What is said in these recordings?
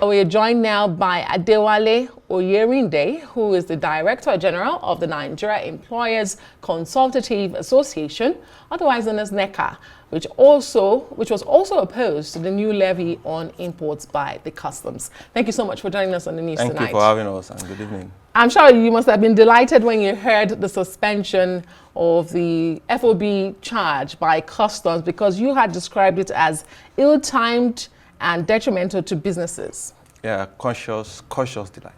We are joined now by Adewale Oyerinde, who is the Director General of the Nigeria Employers Consultative Association, otherwise known as NECA, which was also opposed to the new levy on imports by the customs. Thank you so much for joining us on the news tonight. Thank you for having us, and good evening. I'm sure you must have been delighted when you heard the suspension of the FOB charge by customs, because you had described it as ill-timed and detrimental to businesses. Yeah, cautious delight.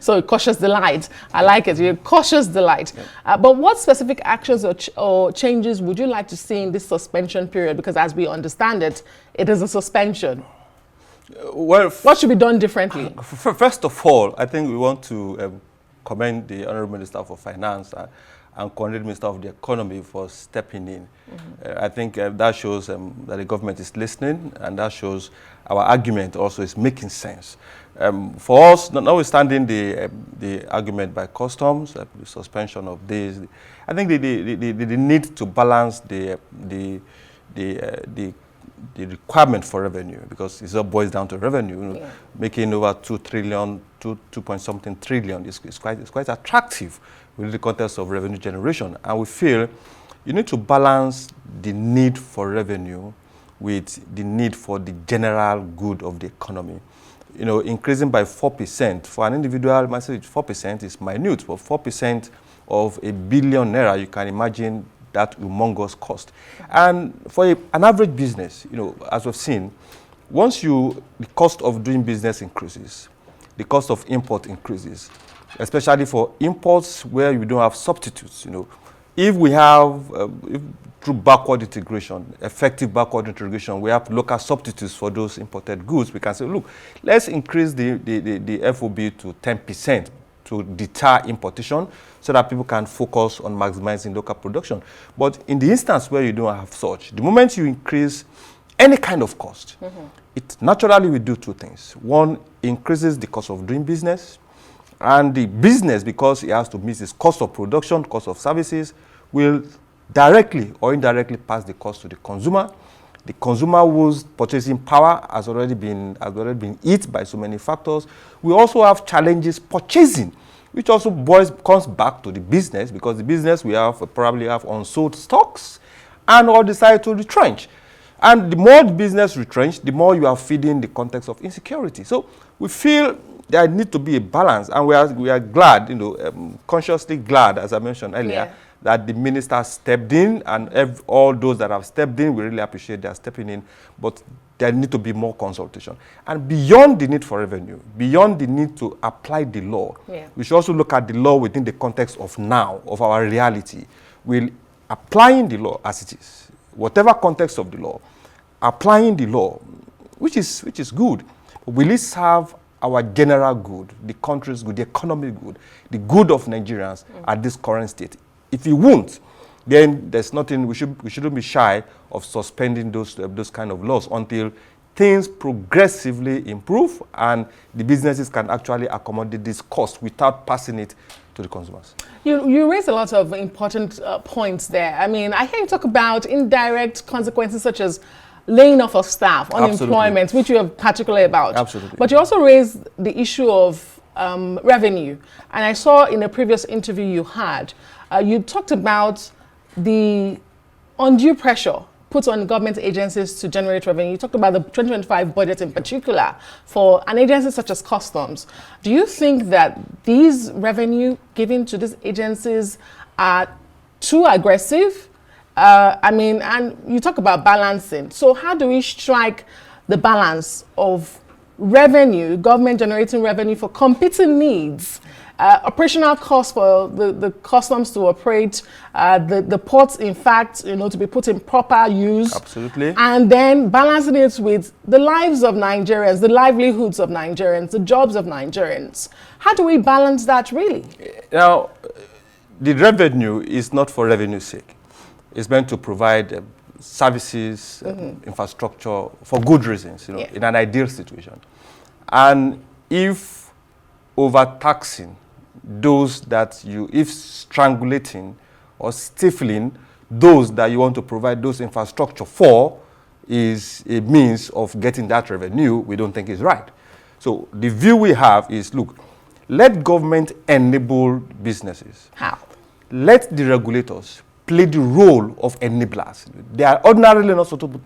So cautious delight. I like it. You're cautious delight. Yeah. But what specific actions or changes would you like to see in this suspension period? Because as we understand it, it is a suspension. Well, what should be done differently? First of all, I think we want to commend the Honorable Minister for Finance and congratulate the Minister of the Economy for stepping in. I think that shows that the government is listening, and that shows our argument also is making sense. For us, notwithstanding the argument by customs, the suspension of days, I think the need to balance the requirement for revenue, because it all boils down to revenue. You know, yeah. Making over 2 trillion, 2 point something trillion is quite attractive within the context of revenue generation. And we feel you need to balance the need for revenue with the need for the general good of the economy. You know, increasing by 4% for an individual, might say 4% is minute, but 4% of ₦1 billion, you can imagine that humongous cost. And for an average business, you know, as we've seen, once the cost of doing business increases, the cost of import increases, especially for imports where you don't have substitutes. You know, if we have through backward integration, effective backward integration, we have local substitutes for those imported goods. We can say, look, let's increase the FOB to 10% to deter importation, so that people can focus on maximizing local production. But in the instance where you don't have such, the moment you increase any kind of cost, it naturally will do two things. One, increases the cost of doing business, and the business, because it has to meet its cost of production, cost of services, will directly or indirectly pass the cost to the consumer. The consumer whose purchasing power has already been hit by so many factors. We also have challenges purchasing, which also comes back to the business, because the business probably have unsold stocks and all decide to retrench. And the more the business retrench, the more you are feeding the context of insecurity. So we feel there needs to be a balance, and we are glad, you know, consciously glad, as I mentioned earlier, that the minister stepped in, and all those that have stepped in, we really appreciate their stepping in, but there need to be more consultation. And beyond the need for revenue, beyond the need to apply the law, we should also look at the law within the context of now, of our reality. We're applying the law as it is, whatever context of the law, applying the law, which is good. Will it serve our general good, the country's good, the economic good, the good of Nigerians at this current state? If it won't, then there's nothing, we shouldn't be shy of suspending those kind of laws until things progressively improve and the businesses can actually accommodate this cost without passing it to the consumers. You raised a lot of important points there. I mean, I hear you talk about indirect consequences such as laying off of staff, unemployment, which you are particularly about. Absolutely. But you also raised the issue of revenue. And I saw in a previous interview you had, you talked about the undue pressure put on government agencies to generate revenue. You talked about the 2025 budget in particular for an agency such as customs. Do you think that these revenue given to these agencies are too aggressive? I mean, and you talk about balancing. So how do we strike the balance of revenue, government generating revenue for competing needs, operational costs for the customs to operate, the ports, in fact, you know, to be put in proper use. Absolutely. And then balancing it with the lives of Nigerians, the livelihoods of Nigerians, the jobs of Nigerians. How do we balance that really? Now, the revenue is not for revenue's sake. It's meant to provide services, infrastructure for good reasons, you know, in an ideal situation. And if overtaxing those that if strangulating or stifling those that you want to provide those infrastructure for, is a means of getting that revenue, we don't think is right. So the view we have is, look, let government enable businesses. How? Let the regulators play the role of enablers. They are ordinarily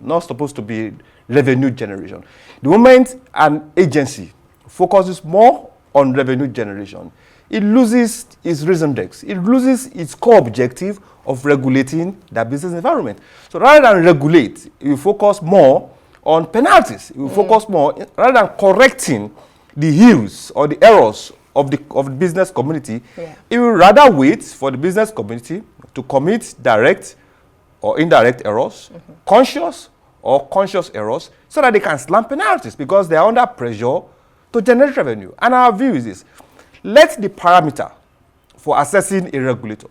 not supposed to be revenue generation. The moment an agency focuses more on revenue generation, it loses its raison d'etre. It loses its core objective of regulating the business environment. So rather than regulate, you focus more on penalties. You focus more, rather than correcting the ills or the errors of the business community, it will rather wait for the business community to commit direct or indirect errors, conscious or conscious errors, so that they can slam penalties because they are under pressure to generate revenue. And our view is this: let the parameter for assessing a regulator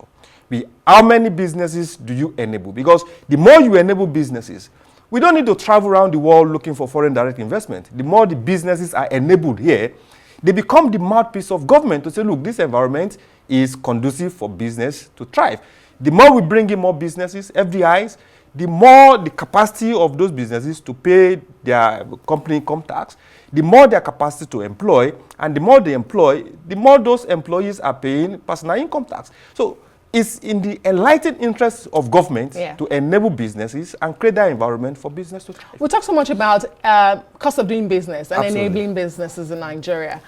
be how many businesses do you enable? Because the more you enable businesses, we don't need to travel around the world looking for foreign direct investment. The more the businesses are enabled here, they become the mouthpiece of government to say, look, this environment is conducive for business to thrive. The more we bring in more businesses, FDIs, the more the capacity of those businesses to pay their company income tax, the more their capacity to employ, and the more they employ, the more those employees are paying personal income tax. So it's in the enlightened interest of government to enable businesses and create that environment for business to thrive. We talk so much about cost of doing business and enabling businesses in Nigeria.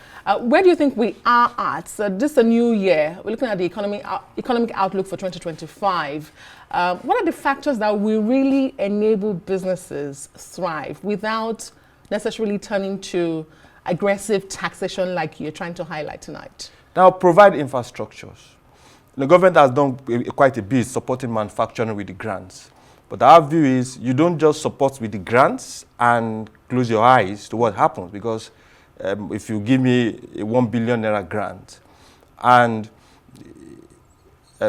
Where do you think we are at? This is a new year. We're looking at the economic outlook for 2025. What are the factors that will really enable businesses thrive without necessarily turning to aggressive taxation like you're trying to highlight tonight? Now, provide infrastructures. The government has done quite a bit supporting manufacturing with the grants. But our view is you don't just support with the grants and close your eyes to what happens. Because if you give me a 1 billion naira grant and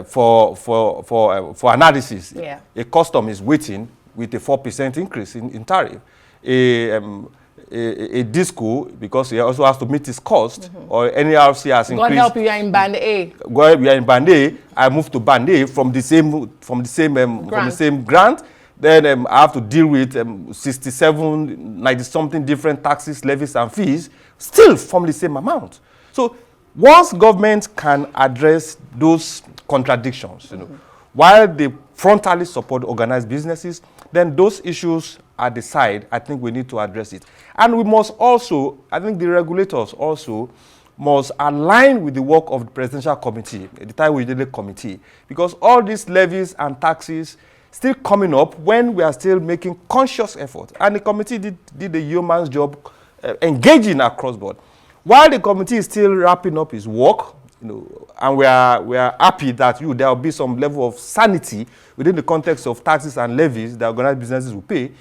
for analysis, a custom is waiting with a 4% increase in tariff. A disco, because he also has to meet his cost, or any RC has increased. God help you, are in band A. God, we are in band A. I moved to band A from the same grant. Then I have to deal with 67, 90 something different taxes, levies, and fees, still from the same amount. So once government can address those contradictions, while they frontally support organized businesses, then those issues at the side, I think we need to address it. And we must also, I think the regulators also must align with the work of the Presidential Committee, the Oyerinde Committee, because all these levies and taxes still coming up when we are still making conscious effort. And the committee did a yeoman's job engaging across board. While the committee is still wrapping up its work, and we are happy that there will be some level of sanity within the context of taxes and levies that organized businesses will pay.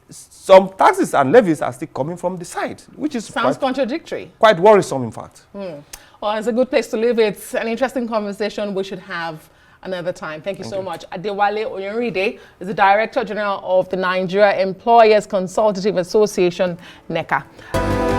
Some taxes and levies are still coming from the side, which is sounds contradictory. Quite worrisome, in fact. Well, it's a good place to leave it. It's an interesting conversation we should have another time. Thank you so much. Adewale Oyerinde is the Director General of the Nigeria Employers Consultative Association, NECA.